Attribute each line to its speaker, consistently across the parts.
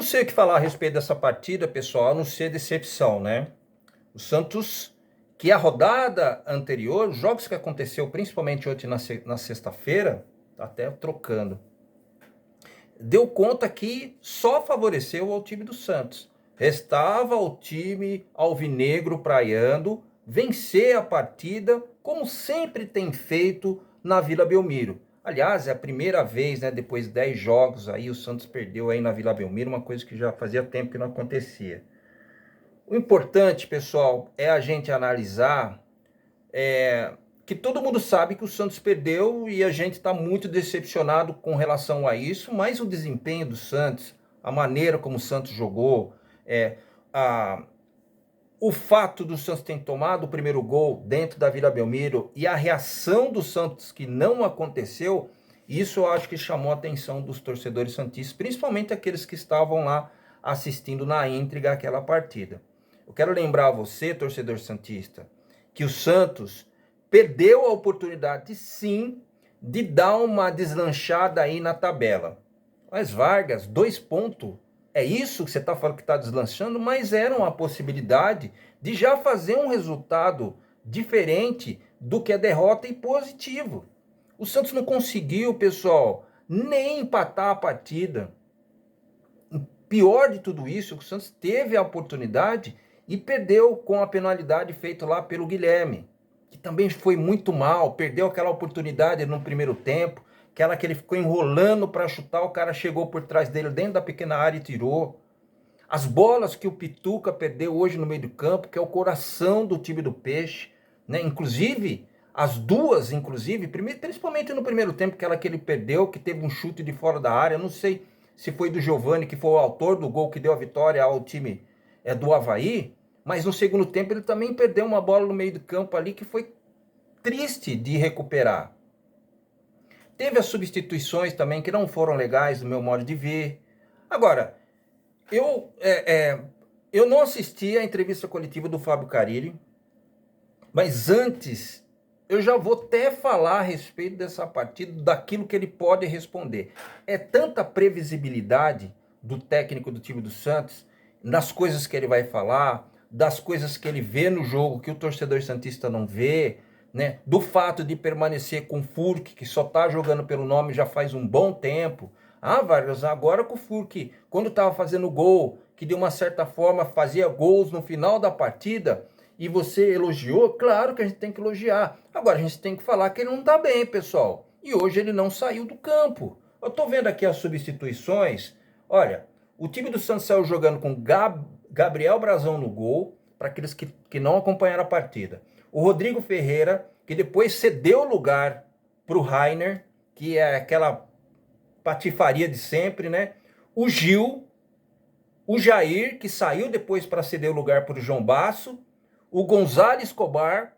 Speaker 1: sei o que falar a respeito dessa partida, pessoal, a não ser decepção, né? O Santos, que a rodada anterior, os jogos que aconteceu principalmente ontem na sexta-feira, tá até trocando, deu conta que só favoreceu ao time do Santos. Restava ao time alvinegro praiando vencer a partida, como sempre tem feito na Vila Belmiro. Aliás, é a primeira vez, né, depois de 10 jogos, aí o Santos perdeu aí na Vila Belmiro, uma coisa que já fazia tempo que não acontecia. O importante, pessoal, é a gente analisar que todo mundo sabe que o Santos perdeu e a gente está muito decepcionado com relação a isso, mas o desempenho do Santos, a maneira como o Santos jogou, o fato do Santos ter tomado o primeiro gol dentro da Vila Belmiro e a reação do Santos que não aconteceu, isso eu acho que chamou a atenção dos torcedores santistas, principalmente aqueles que estavam lá assistindo na íntegra aquela partida. Eu quero lembrar a você, torcedor santista, que o Santos perdeu a oportunidade, sim, de dar uma deslanchada aí na tabela. Mas Vargas, 2 pontos, é isso que você está falando que está deslanchando, mas era uma possibilidade de já fazer um resultado diferente do que a derrota e positivo. O Santos não conseguiu, pessoal, nem empatar a partida. Pior de tudo isso, o Santos teve a oportunidade e perdeu com a penalidade feita lá pelo Guilherme, que também foi muito mal, perdeu aquela oportunidade no primeiro tempo, aquela que ele ficou enrolando para chutar, o cara chegou por trás dele dentro da pequena área e tirou. As bolas que o Pituca perdeu hoje no meio do campo, que é o coração do time do Peixe, né? Inclusive, as duas, principalmente no primeiro tempo, aquela que ele perdeu, que teve um chute de fora da área, não sei se foi do Giovani, que foi o autor do gol que deu a vitória ao time do Avaí, mas no segundo tempo ele também perdeu uma bola no meio do campo ali que foi triste de recuperar. Teve as substituições também que não foram legais do meu modo de ver. Agora, eu não assisti a entrevista coletiva do Fábio Carille, mas antes eu já vou até falar a respeito dessa partida, daquilo que ele pode responder. É tanta previsibilidade do técnico do time do Santos, nas coisas que ele vai falar, das coisas que ele vê no jogo que o torcedor santista não vê, né? Do fato de permanecer com o Furk, que só está jogando pelo nome já faz um bom tempo. Ah, Vargas, agora com o Furk, quando estava fazendo gol, que de uma certa forma fazia gols no final da partida, e você elogiou, claro que a gente tem que elogiar. Agora a gente tem que falar que ele não está bem, pessoal. E hoje ele não saiu do campo. Eu estou vendo aqui as substituições. Olha, o time do Santos saiu jogando com Gabriel Brazão no gol, para aqueles que não acompanharam a partida. O Rodrigo Ferreira, que depois cedeu lugar para o Rainer, que é aquela patifaria de sempre, né? O Gil, o Jair, que saiu depois para ceder o lugar para o João Basso, o Gonzalo Escobar,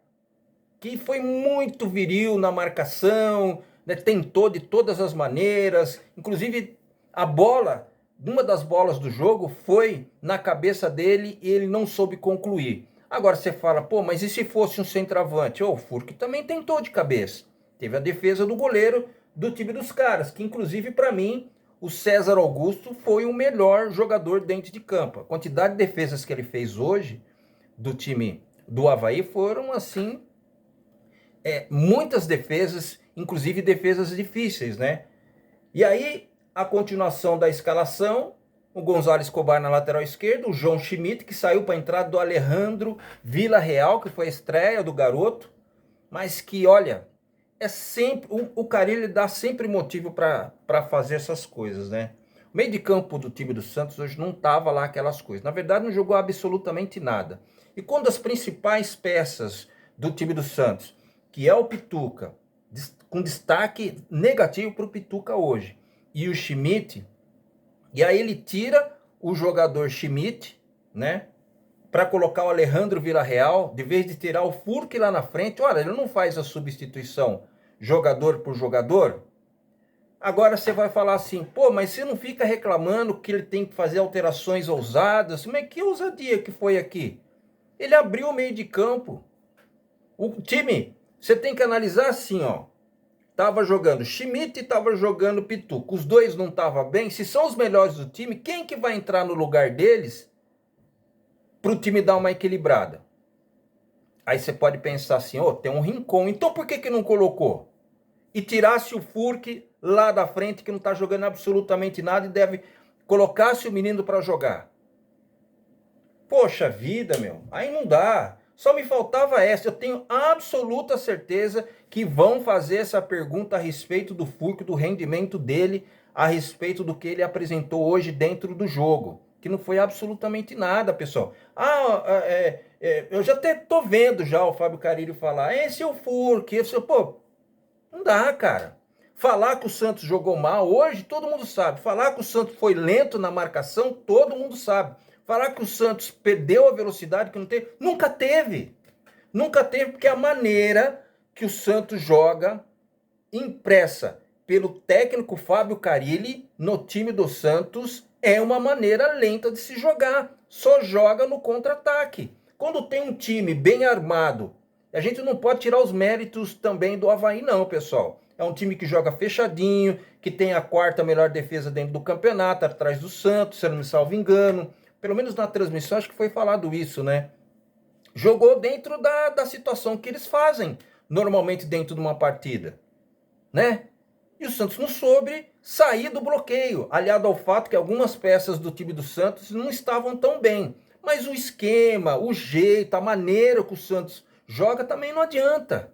Speaker 1: que foi muito viril na marcação, né, tentou de todas as maneiras, inclusive a bola, uma das bolas do jogo foi na cabeça dele e ele não soube concluir. Agora você fala, pô, mas e se fosse um centroavante? O Furk também tentou de cabeça. Teve a defesa do goleiro do time dos caras, que inclusive para mim o César Augusto foi o melhor jogador dentro de campo. A quantidade de defesas que ele fez hoje do time do Avaí foram assim, muitas defesas, inclusive defesas difíceis, né? E aí, a continuação da escalação, o Gonzalo Escobar na lateral esquerda, o João Schmidt, que saiu para a entrada do Alejandro Villarreal, que foi a estreia do garoto, mas que, olha, é sempre o Carille dá sempre motivo para fazer essas coisas, né? O meio de campo do time do Santos hoje não estava lá aquelas coisas. Na verdade, não jogou absolutamente nada. E quando as principais peças do time do Santos, que é o Pituca, com destaque negativo para o Pituca hoje, e o Schmidt, e aí ele tira o jogador Schmidt, né? Para colocar o Alejandro Villarreal, de vez de tirar o Furk lá na frente, olha, ele não faz a substituição jogador por jogador. Agora você vai falar assim, pô, mas você não fica reclamando que ele tem que fazer alterações ousadas? Mas que ousadia que foi aqui? Ele abriu o meio de campo. O time, você tem que analisar assim, ó. Tava jogando Schmidt e tava jogando Pituca. Os dois não estavam bem. Se são os melhores do time, quem que vai entrar no lugar deles para o time dar uma equilibrada? Aí você pode pensar assim, tem um Rincon, então por que não colocou? E tirasse o Furk lá da frente, que não está jogando absolutamente nada e deve colocasse o menino para jogar. Poxa vida, meu, aí não dá. Só me faltava essa. Eu tenho absoluta certeza que vão fazer essa pergunta a respeito do Furk, do rendimento dele, a respeito do que ele apresentou hoje dentro do jogo. Que não foi absolutamente nada, pessoal. Eu já até tô vendo já o Fábio Carille falar, esse é o Furk, esse é o... Pô, não dá, cara. Falar que o Santos jogou mal hoje, todo mundo sabe. Falar que o Santos foi lento na marcação, todo mundo sabe. Falar que o Santos perdeu a velocidade que não teve, nunca teve. Nunca teve, porque a maneira que o Santos joga, impressa pelo técnico Fábio Carille no time do Santos, é uma maneira lenta de se jogar. Só joga no contra-ataque. Quando tem um time bem armado, a gente não pode tirar os méritos também do Avaí, não, pessoal. É um time que joga fechadinho, que tem a quarta melhor defesa dentro do campeonato, atrás do Santos, se eu não me salvo engano. Pelo menos na transmissão acho que foi falado isso, né? Jogou dentro da situação que eles fazem, normalmente dentro de uma partida, né? E o Santos não soube sair do bloqueio, aliado ao fato que algumas peças do time do Santos não estavam tão bem. Mas o esquema, o jeito, a maneira que o Santos joga também não adianta.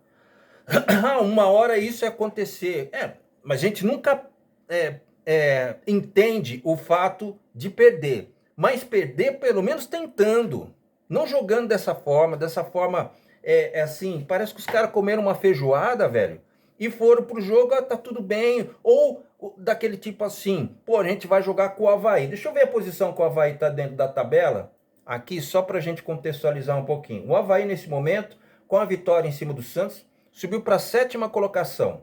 Speaker 1: Uma hora isso ia acontecer. Mas a gente nunca entende o fato de perder. Mas perder pelo menos tentando. Não jogando dessa forma assim, parece que os caras comeram uma feijoada, velho, e foram pro jogo, tá tudo bem. Ou daquele tipo assim, pô, a gente vai jogar com o Avaí. Deixa eu ver a posição que o Avaí tá dentro da tabela. Aqui, só pra gente contextualizar um pouquinho. O Avaí, nesse momento, com a vitória em cima do Santos, subiu para a 7ª colocação.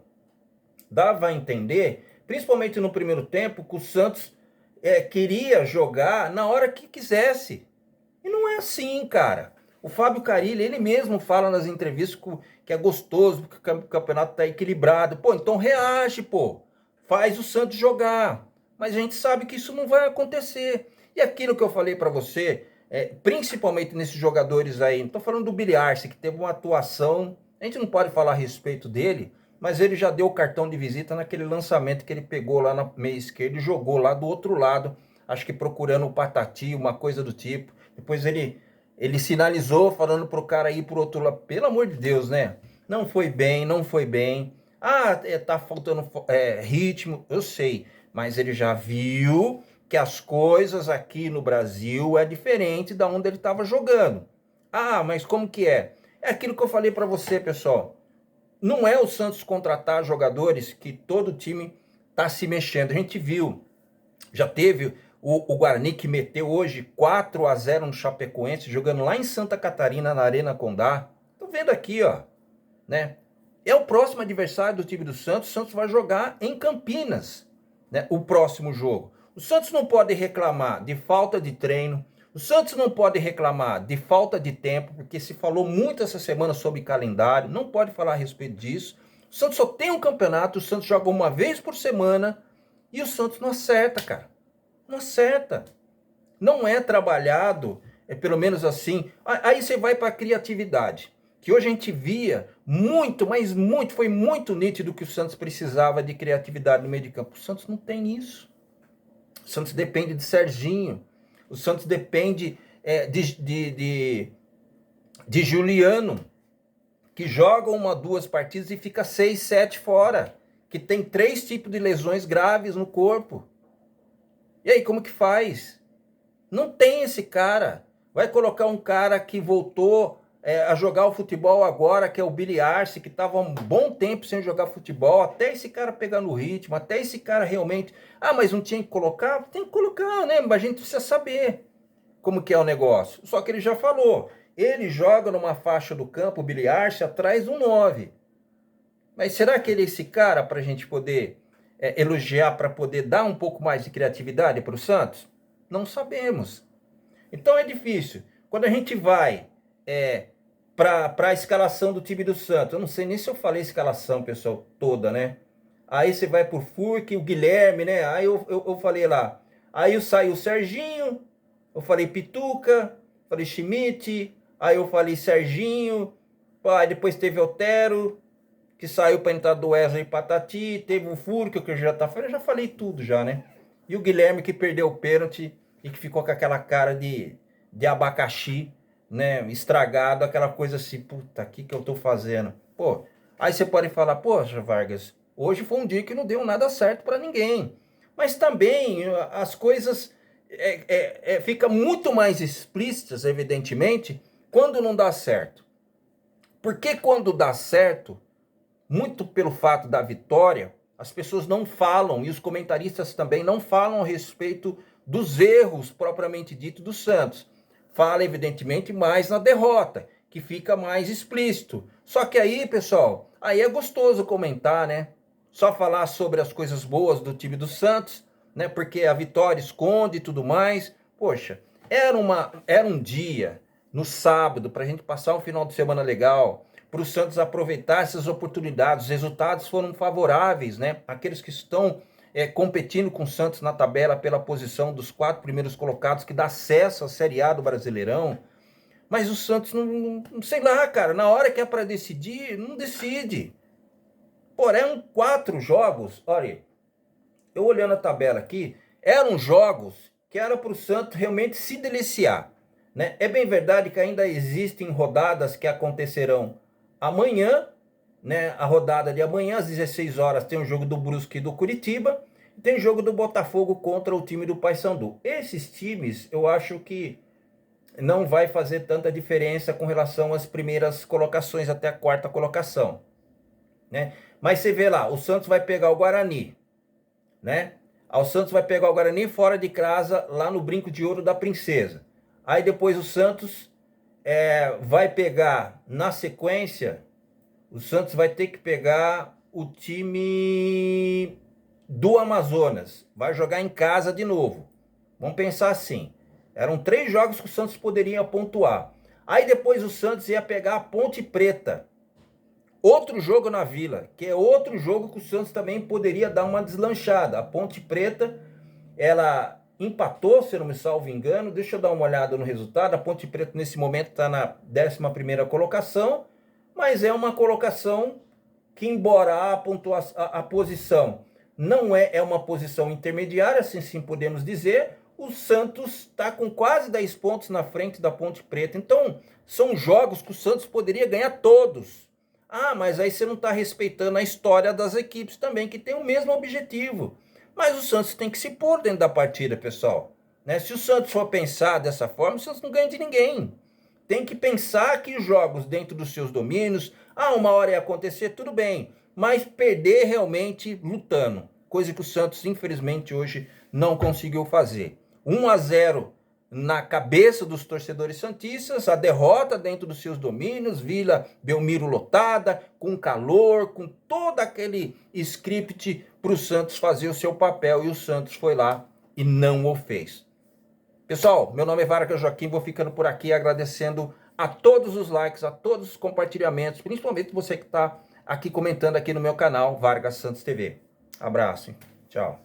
Speaker 1: Dava a entender, principalmente no primeiro tempo, que o Santos queria jogar na hora que quisesse. E não é assim, cara. O Fábio Carille, ele mesmo fala nas entrevistas que é gostoso, que o campeonato tá equilibrado. Pô, então reage, pô. Faz o Santos jogar. Mas a gente sabe que isso não vai acontecer. E aquilo que eu falei para você, principalmente nesses jogadores aí, não tô falando do Billy Arce, que teve uma atuação, a gente não pode falar a respeito dele, mas ele já deu o cartão de visita naquele lançamento que ele pegou lá na meia esquerda e jogou lá do outro lado, acho que procurando o Patati, uma coisa do tipo. Depois ele sinalizou, falando pro cara ir pro outro lado. Pelo amor de Deus, né? Não foi bem, não foi bem. Tá faltando ritmo, eu sei. Mas ele já viu que as coisas aqui no Brasil é diferente da onde ele estava jogando. Mas como que é? É aquilo que eu falei para você, pessoal. Não é o Santos contratar jogadores que todo time tá se mexendo. A gente viu, já teve o Guarani que meteu hoje 4-0 no Chapecoense, jogando lá em Santa Catarina, na Arena Condá. Tô vendo aqui, ó, né? É o próximo adversário do time do Santos. O Santos vai jogar em Campinas, né? O próximo jogo. O Santos não pode reclamar de falta de treino. O Santos não pode reclamar de falta de tempo, porque se falou muito essa semana sobre calendário. Não pode falar a respeito disso. O Santos só tem um campeonato. O Santos joga uma vez por semana e o Santos não acerta, cara. Não acerta. Não é trabalhado, pelo menos assim. Aí você vai para a criatividade, que hoje a gente via muito, mas muito, foi muito nítido que o Santos precisava de criatividade no meio de campo. O Santos não tem isso. O Santos depende de Serginho. O Santos depende de Juliano, que joga 1, 2 partidas e fica 6, 7 fora, que tem 3 tipos de lesões graves no corpo. E aí, como que faz? Não tem esse cara. Vai colocar um cara que voltou a jogar o futebol agora, que é o Billy Arce, que estava um bom tempo sem jogar futebol, até esse cara pegar no ritmo, até esse cara realmente... mas não tinha que colocar? Tem que colocar, né? Mas a gente precisa saber como que é o negócio. Só que ele já falou, ele joga numa faixa do campo, o Billy Arce, atrás do 9. Mas será que ele é esse cara para a gente poder elogiar, para poder dar um pouco mais de criatividade para o Santos? Não sabemos. Então é difícil. Quando a gente vai para a escalação do time do Santos. Eu não sei nem se eu falei escalação, pessoal, toda, né? Aí você vai pro Furk, o Guilherme, né? Aí eu falei lá. Aí saiu o Serginho, eu falei Pituca, falei Schmidt, aí eu falei Serginho, aí depois teve Otero, que saiu para entrar do Wesley Patati, teve o Furk, que eu já falei tudo já, né? E o Guilherme que perdeu o pênalti e que ficou com aquela cara de abacaxi, né, estragado, aquela coisa assim, puta, o que eu tô fazendo? Pô, aí você pode falar, poxa, Vargas, hoje foi um dia que não deu nada certo para ninguém. Mas também as coisas ficam muito mais explícitas, evidentemente, quando não dá certo. Porque quando dá certo, muito pelo fato da vitória, as pessoas não falam, e os comentaristas também não falam a respeito dos erros propriamente dito do Santos. Fala, evidentemente, mais na derrota, que fica mais explícito. Só que aí, pessoal, aí é gostoso comentar, né? Só falar sobre as coisas boas do time do Santos, né? Porque a vitória esconde e tudo mais. Poxa, era um dia, no sábado, para a gente passar um final de semana legal, para o Santos aproveitar essas oportunidades. Os resultados foram favoráveis, né? Aqueles que estão competindo com o Santos na tabela pela posição dos 4 primeiros colocados, que dá acesso à Série A do Brasileirão. Mas o Santos não sei lá, cara, na hora que é para decidir, não decide. Porém, 4 jogos, olha, eu olhando a tabela aqui, eram jogos que era para o Santos realmente se deliciar, né? É bem verdade que ainda existem rodadas que acontecerão amanhã, né? A rodada de amanhã, às 16 horas, tem o jogo do Brusque e do Curitiba, e tem o jogo do Botafogo contra o time do Paysandu. Esses times, eu acho que não vai fazer tanta diferença com relação às primeiras colocações até a 4ª colocação, né? Mas você vê lá, o Santos vai pegar o Guarani, né? O Santos vai pegar o Guarani fora de casa, lá no Brinco de Ouro da Princesa. Aí depois o Santos vai pegar, na sequência, o Santos vai ter que pegar o time do Amazonas. Vai jogar em casa de novo. Vamos pensar assim. Eram 3 jogos que o Santos poderia pontuar. Aí depois o Santos ia pegar a Ponte Preta. Outro jogo na Vila, que é outro jogo que o Santos também poderia dar uma deslanchada. A Ponte Preta, ela empatou, se eu não me salvo engano. Deixa eu dar uma olhada no resultado. A Ponte Preta nesse momento está na 11ª colocação, mas é uma colocação que, embora a posição não é uma posição intermediária, assim sim podemos dizer, o Santos está com quase 10 pontos na frente da Ponte Preta. Então, são jogos que o Santos poderia ganhar todos. Ah, mas aí você não está respeitando a história das equipes também, que tem o mesmo objetivo. Mas o Santos tem que se pôr dentro da partida, pessoal, né? Se o Santos for pensar dessa forma, o Santos não ganha de ninguém. Tem que pensar que os jogos dentro dos seus domínios, uma hora ia acontecer, tudo bem, mas perder realmente lutando, coisa que o Santos, infelizmente, hoje não conseguiu fazer. 1-0 na cabeça dos torcedores santistas, a derrota dentro dos seus domínios, Vila Belmiro lotada, com calor, com todo aquele script para o Santos fazer o seu papel, e o Santos foi lá e não o fez. Pessoal, meu nome é Vargas Joaquim, vou ficando por aqui agradecendo a todos os likes, a todos os compartilhamentos, principalmente você que está aqui comentando aqui no meu canal Vargas Santos TV. Abraço, tchau.